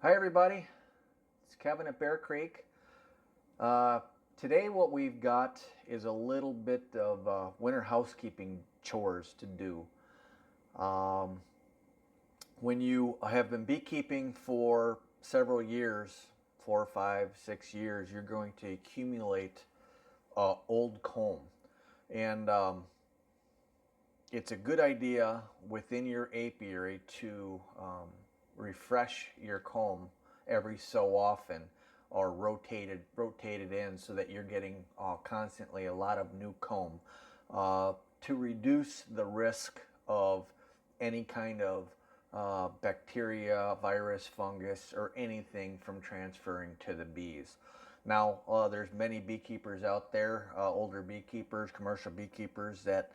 Hi everybody, it's Kevin at Bear Creek. Today what we've got is a little bit of winter housekeeping chores to do. Um, when you have been beekeeping for several years, 4, 5, 6 years, you're going to accumulate old comb. And it's a good idea within your apiary to refresh your comb every so often, or rotate it in so that you're getting constantly a lot of new comb to reduce the risk of any kind of bacteria, virus, fungus, or anything from transferring to the bees. Now, there's many beekeepers out there, older beekeepers, commercial beekeepers, that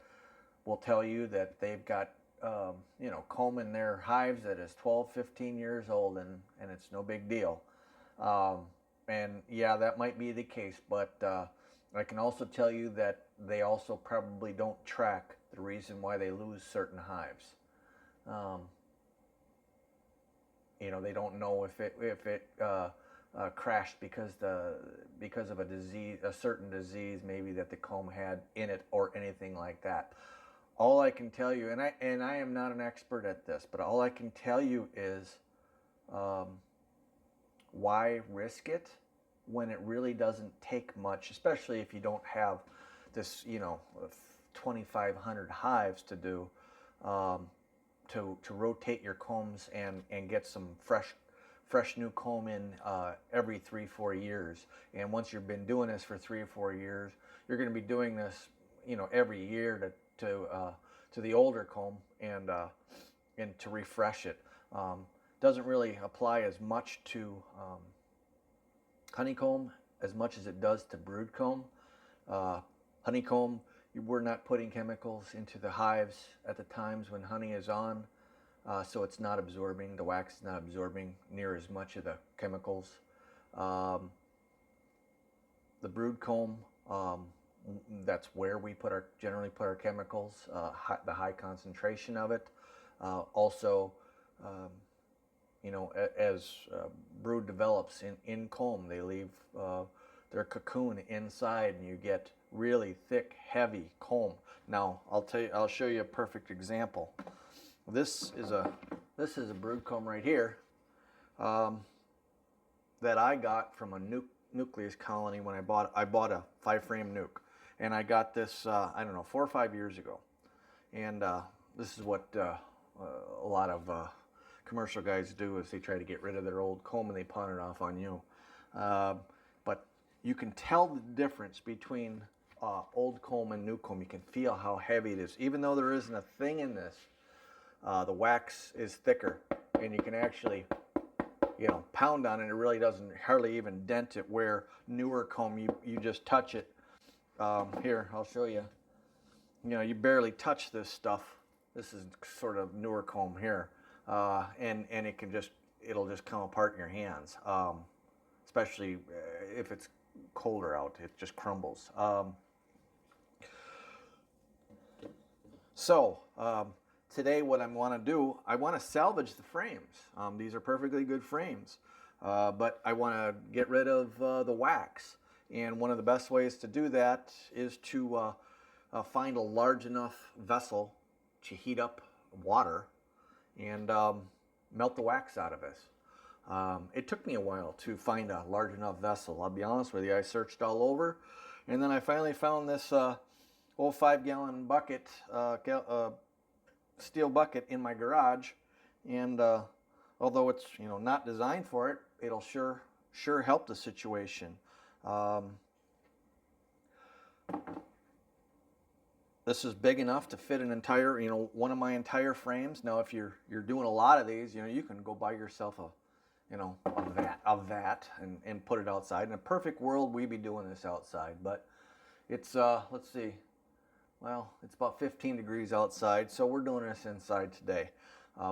will tell you that they've got comb in their hives that is 12, 15 years old, and it's no big deal. And yeah, that might be the case, but I can also tell you that they also probably don't track the reason why they lose certain hives. They don't know if it crashed because of a disease, a certain disease maybe that the comb had in it, or anything like that. All I can tell you, and I am not an expert at this, but all I can tell you is, why risk it when it really doesn't take much, especially if you don't have this 2,500 hives to do, to rotate your combs and get some fresh new comb in every 3-4 years. And once you've been doing this for 3 or 4 years, you're going to be doing this every year to the older comb, and to refresh it. Doesn't really apply as much to honeycomb as much as it does to brood comb. Honeycomb, we're not putting chemicals into the hives at the times when honey is on, so it's not absorbing, the wax is not absorbing near as much of the chemicals. The brood comb, that's where we generally put our chemicals, the high concentration of it. Also, as brood develops in comb, they leave their cocoon inside, and you get really thick, heavy comb. Now, I'll show you a perfect example. This is a brood comb right here, that I got from a nucleus colony when I bought a 5-frame nuke, and I got this I don't know, 4 or 5 years ago. And this is what a lot of commercial guys do, is they try to get rid of their old comb and they pawn it off on you. But you can tell the difference between old comb and new comb. You can feel how heavy it is. Even though there isn't a thing in this, the wax is thicker, and you can actually pound on it. It really doesn't hardly even dent it, where newer comb, you just touch it. Here, I'll show you. You barely touch this stuff. This is sort of newer comb here. And it'll just come apart in your hands, especially if it's colder out. It just crumbles. Today what I want to do, I want to salvage the frames. These are perfectly good frames, but I want to get rid of the wax. And one of the best ways to do that is to find a large enough vessel to heat up water and melt the wax out of this. It took me a while to find a large enough vessel. I'll be honest with you, I searched all over, and then I finally found this old 5-gallon bucket, steel bucket, in my garage. And although it's not designed for it, it'll sure help the situation. This is big enough to fit an entire, one of my entire frames. Now, if you're doing a lot of these, you can go buy yourself a vat and put it outside. In a perfect world, we'd be doing this outside, but it's let's see, well, it's about 15 degrees outside, so we're doing this inside today.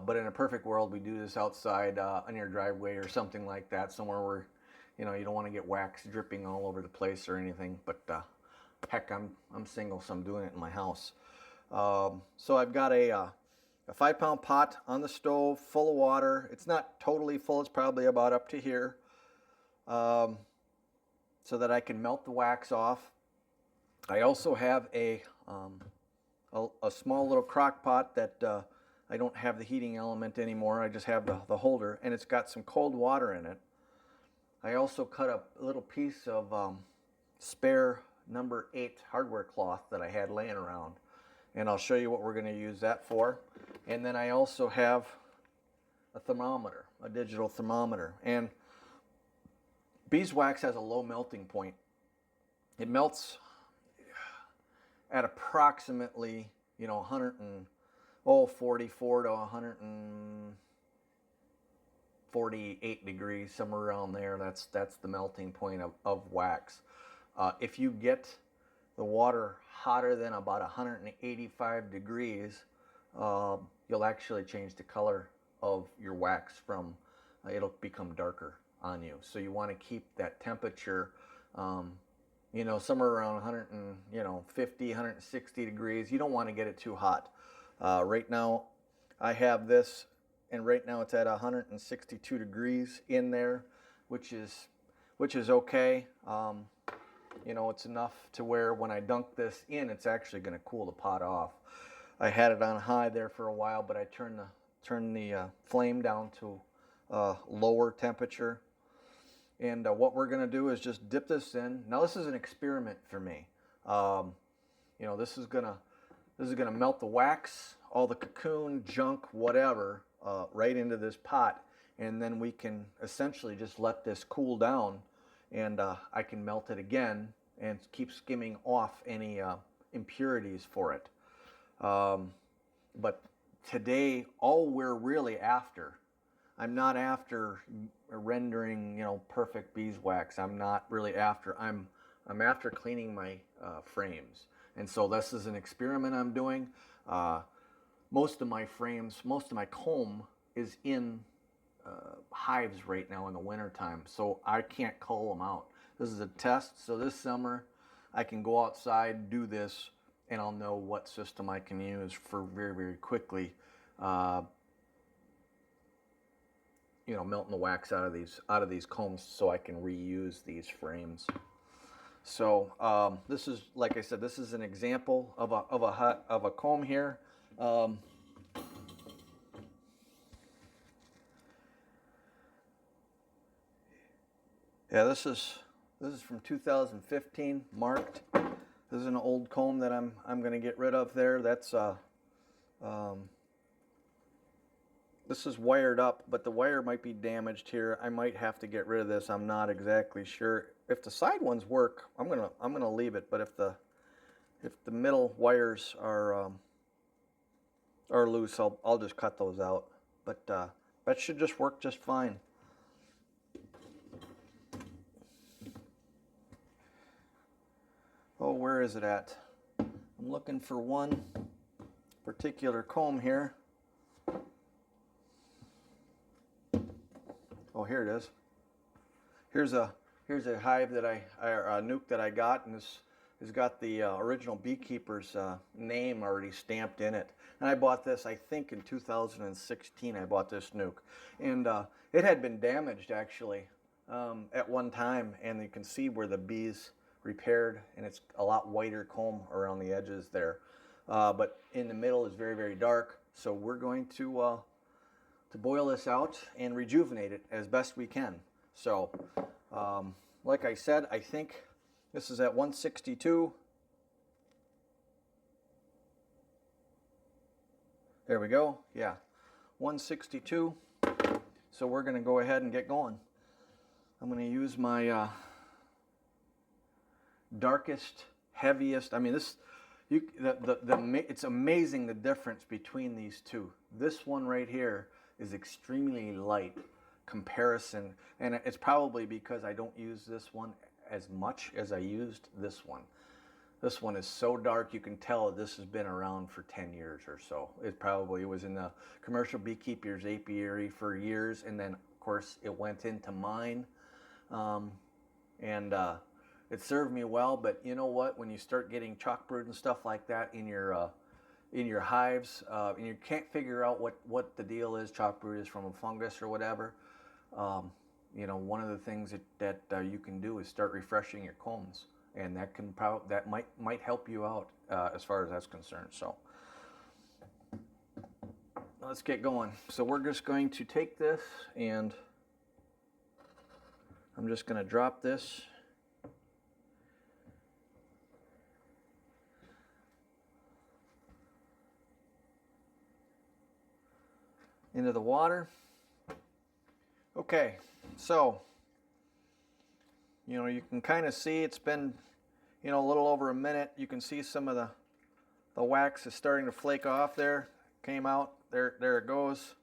But in a perfect world, we do this outside on your driveway or something like that, somewhere where you don't want to get wax dripping all over the place or anything. But heck, I'm single, so I'm doing it in my house. So I've got a a 5-pound pot on the stove full of water. It's not totally full, it's probably about up to here, so that I can melt the wax off. I also have a small little crock pot that I don't have the heating element anymore. I just have the holder, and it's got some cold water in it. I also cut a little piece of spare number 8 hardware cloth that I had laying around, and I'll show you what we're going to use that for. And then I also have a thermometer, a digital thermometer. And beeswax has a low melting point. It melts at approximately, 44 to 148 degrees, somewhere around there. That's the melting point of wax. If you get the water hotter than about 185 degrees, you'll actually change the color of your wax from, it'll become darker on you. So you want to keep that temperature, somewhere around 150, 160 degrees. You don't want to get it too hot. Right now I have this, and right now it's at 162 degrees in there, which is okay. It's enough to where when I dunk this in, it's actually going to cool the pot off. I had it on high there for a while, but I turned the flame down to lower temperature. And what we're going to do is just dip this in. Now this is an experiment for me. This is gonna melt the wax, all the cocoon, junk, whatever, right into this pot, and then we can essentially just let this cool down, and I can melt it again and keep skimming off any impurities for it. But today, all we're really after, I'm not after rendering, perfect beeswax. I'm not really after. I'm after cleaning my frames, and so this is an experiment I'm doing. Most of my frames, most of my comb is in hives right now in the winter time, so I can't cull them out. This is a test, so this summer I can go outside, do this, and I'll know what system I can use for very, very quickly, melting the wax out of these combs so I can reuse these frames. So this is, like I said, this is an example of a comb here. Yeah, this is from 2015, marked. This is an old comb that I'm going to get rid of there. That's this is wired up, but the wire might be damaged here. I might have to get rid of this. I'm not exactly sure. If the side ones work, I'm gonna leave it. But if the middle wires are loose, I'll just cut those out. But that should just work just fine. Oh, where is it at? I'm looking for one particular comb here. Oh, here it is. Here's a hive that a nuke that I got, and this has got the original beekeeper's name already stamped in it. And I bought this, I think, in 2016. I bought this nuke, and it had been damaged actually at one time, and you can see where the bees repaired, and it's a lot whiter comb around the edges there. But in the middle is very, very dark. So we're going to boil this out and rejuvenate it as best we can. So, like I said, I think this is at 162. There we go. Yeah, 162. So we're going to go ahead and get going. I'm going to use my darkest, heaviest. I mean, it's amazing the difference between these two. This one right here is extremely light comparison, and it's probably because I don't use this one as much as I used this one. This one is so dark, you can tell this has been around for 10 years or so. It was in the commercial beekeeper's apiary for years, and then of course it went into mine, and it served me well. But you know what, when you start getting chalk brood and stuff like that in your in your hives, and you can't figure out what the deal is, chalk brood is from a fungus or whatever, you know, one of the things that you can do is start refreshing your combs, and that might help you out as far as that's concerned. So let's get going. So we're just going to take this, and I'm just going to drop this into the water. Okay, so you know, you can kind of see it's been, you know, a little over a minute. You can see some of the wax is starting to flake off there. Came out. There it goes.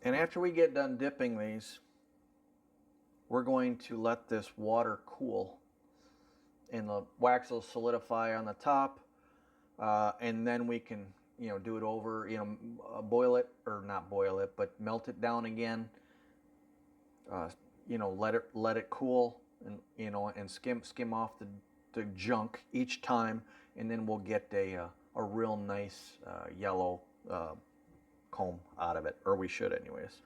And after we get done dipping these, we're going to let this water cool, and the wax will solidify on the top, and then we can, you know, do it over, you know, boil it, or not boil it, but melt it down again. You know, let it cool, and you know, and skim off the junk each time, and then we'll get a real nice yellow comb out of it, or we should anyways.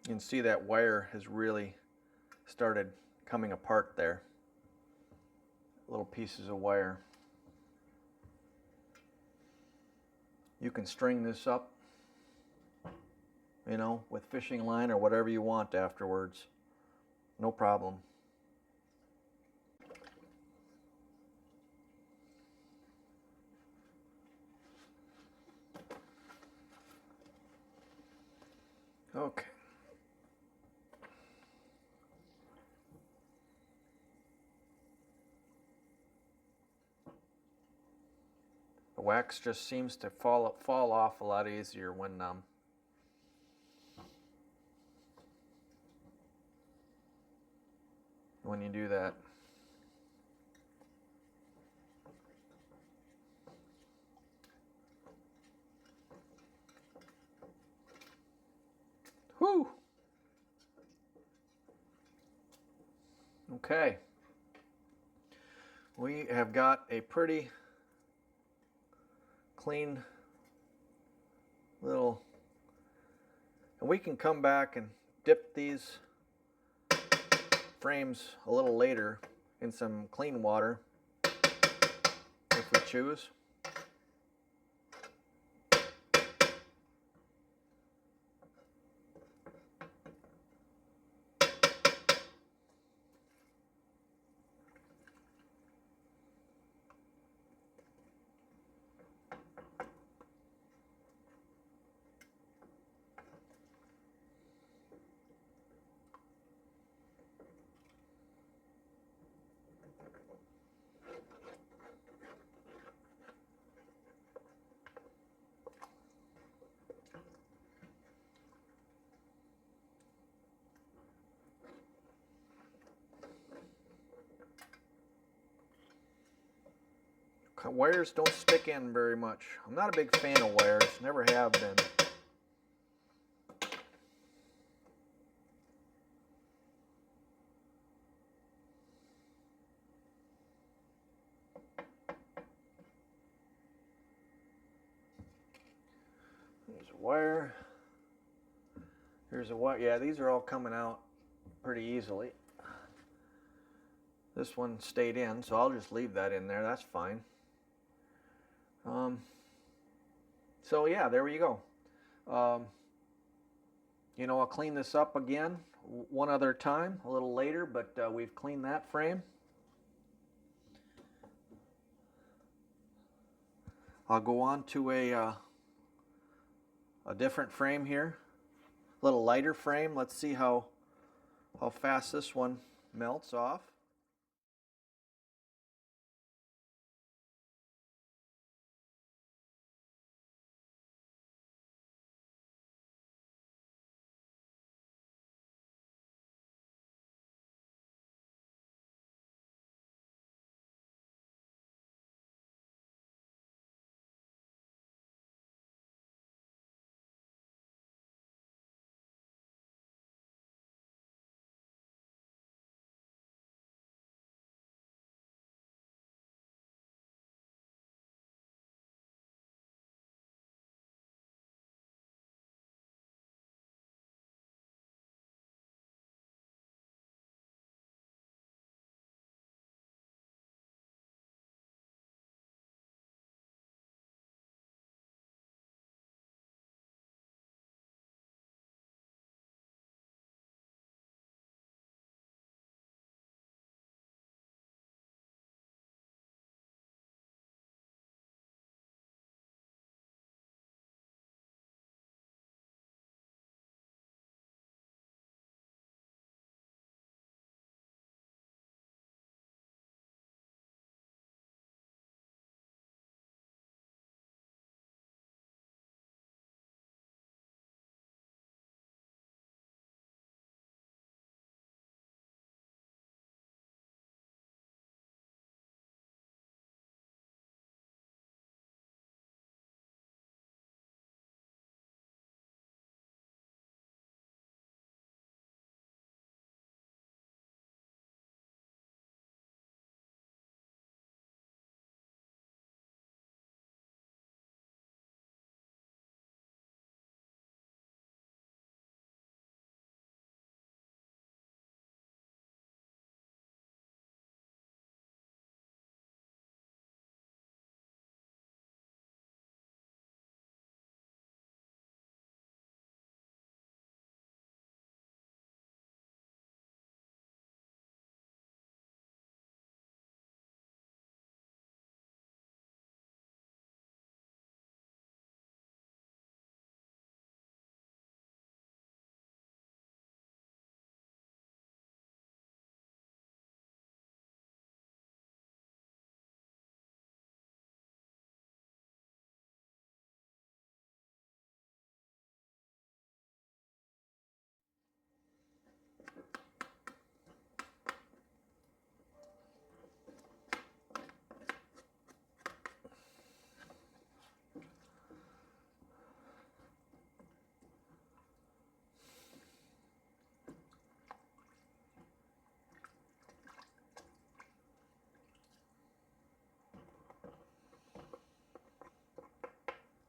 You can see that wire has really started coming apart there. Little pieces of wire. You can string this up, you know, with fishing line or whatever you want afterwards. No problem. Okay. The wax just seems to fall off a lot easier when you do that. Whew. Okay. We have got a pretty clean little, and we can come back and dip these frames a little later in some clean water if we choose. Wires don't stick in very much. I'm not a big fan of wires, never have been. There's a wire. Here's a wire. Yeah, these are all coming out pretty easily. This one stayed in, so I'll just leave that in there. That's fine. So yeah, there you go. You know, I'll clean this up again one other time a little later, but we've cleaned that frame. I'll go on to a different frame here, a little lighter frame. Let's see how fast this one melts off.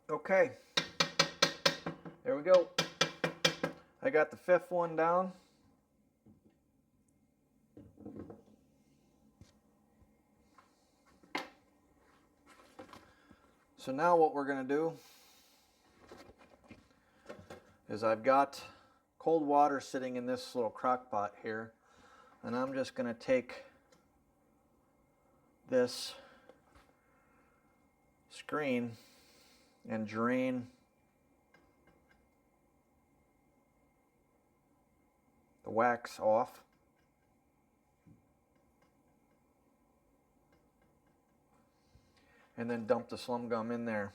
Okay, there we go. I got the fifth one down. So now what we're going to do is I've got cold water sitting in this little crock pot here, and I'm just going to take this screen and drain the wax off. And then dump the slum gum in there.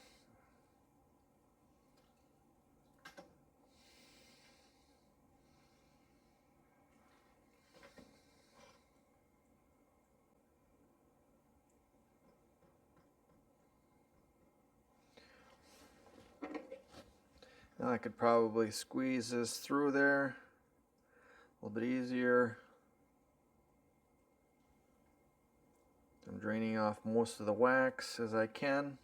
Now I could probably squeeze this through there a little bit easier. I'm draining off most of the wax as I can.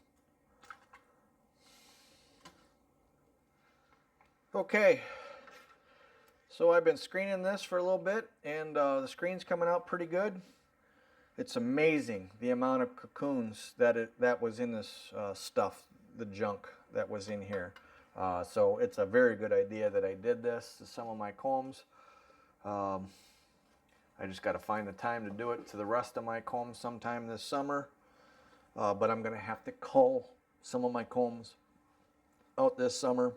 Okay, so I've been screening this for a little bit, and the screen's coming out pretty good. It's amazing the amount of cocoons that was in this stuff, the junk that was in here. So it's a very good idea that I did this to some of my combs. I just got to find the time to do it to the rest of my combs sometime this summer. But I'm going to have to cull some of my combs out this summer.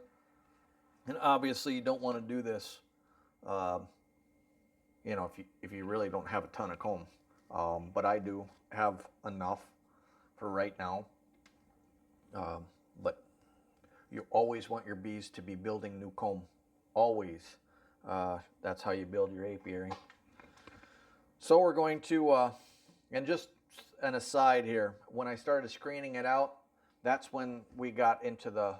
And obviously you don't want to do this, you know, if you really don't have a ton of comb. But I do have enough for right now. But you always want your bees to be building new comb. Always. That's how you build your apiary. So we're going to, and just an aside here, when I started screening it out, that's when we got into the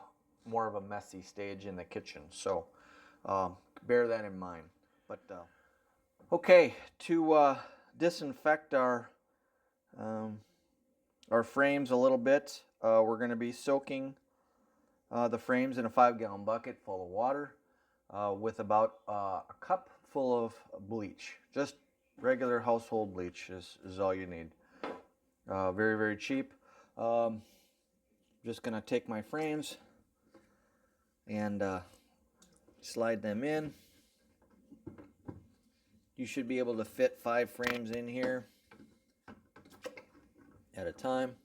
more of a messy stage in the kitchen. So bear that in mind. But okay, to disinfect our frames a little bit, we're going to be soaking the frames in a 5-gallon bucket full of water with about a cup full of bleach. Just regular household bleach is all you need. Very, very cheap. Just going to take my frames and slide them in. You should be able to fit 5 frames in here at a time.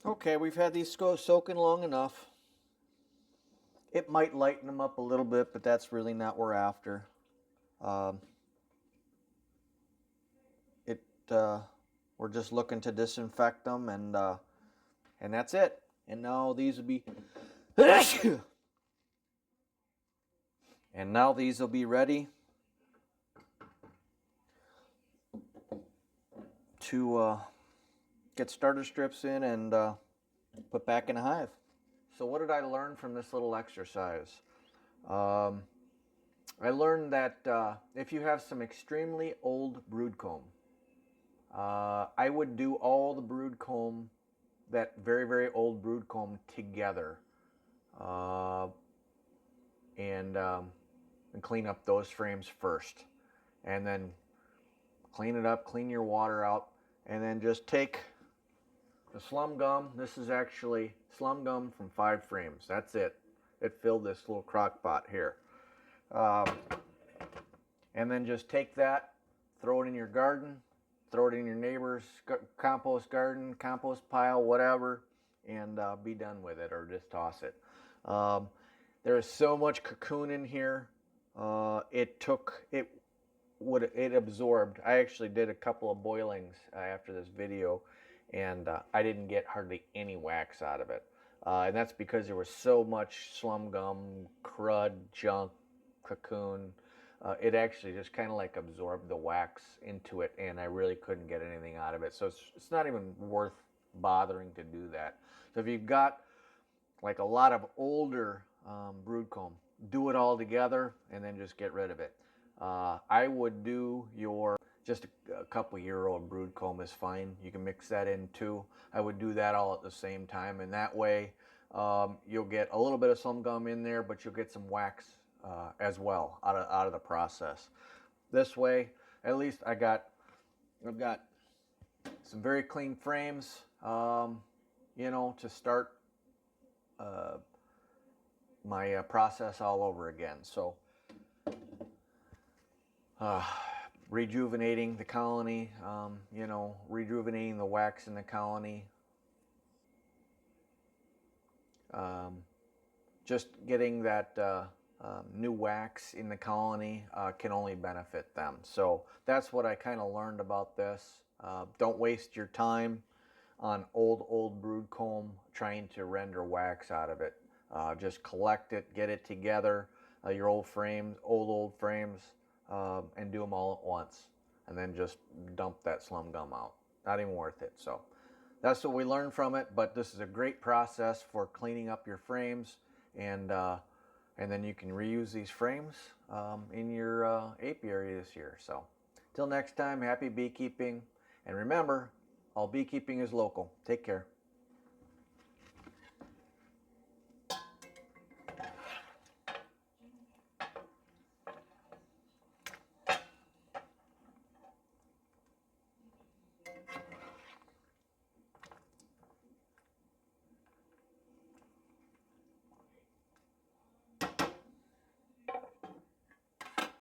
Okay, we've had these soaking long enough. It might lighten them up a little bit, but that's really not what we're after. We're just looking to disinfect them, and that's it. And now these will be ready to get starter strips in and put back in a hive. So what did I learn from this little exercise? I learned that if you have some extremely old brood comb, I would do all the brood comb, that very, very old brood comb, together, and clean up those frames first, and then clean it up, clean your water out, and then just take the slum gum. This is actually slum gum from 5 frames. That's it. It filled this little crock pot here. And then just take that, throw it in your garden, throw it in your neighbor's compost garden, compost pile, whatever, and be done with it, or just toss it. There is so much cocoon in here. It absorbed. I actually did a couple of boilings after this video, and I didn't get hardly any wax out of it. And that's because there was so much slum gum, crud, junk, cocoon. It actually just kind of like absorbed the wax into it, and I really couldn't get anything out of it. So it's not even worth bothering to do that. So if you've got like a lot of older brood comb, do it all together and then just get rid of it. I would do just a couple-year-old brood comb is fine. You can mix that in too. I would do that all at the same time, and that way you'll get a little bit of slum gum in there, but you'll get some wax as well out of the process. This way, at least I've got some very clean frames, you know, to start my process all over again. So rejuvenating the colony, you know, rejuvenating the wax in the colony, just getting that new wax in the colony can only benefit them. So that's what I kind of learned about this. Don't waste your time on old brood comb trying to render wax out of it. Just collect it, get it together, your old frames, old frames, and do them all at once, and then just dump that slum gum out. Not even worth it. So that's what we learned from it. But this is a great process for cleaning up your frames, and then you can reuse these frames in your apiary this year. So till next time, happy beekeeping, and remember, all beekeeping is local. Take care.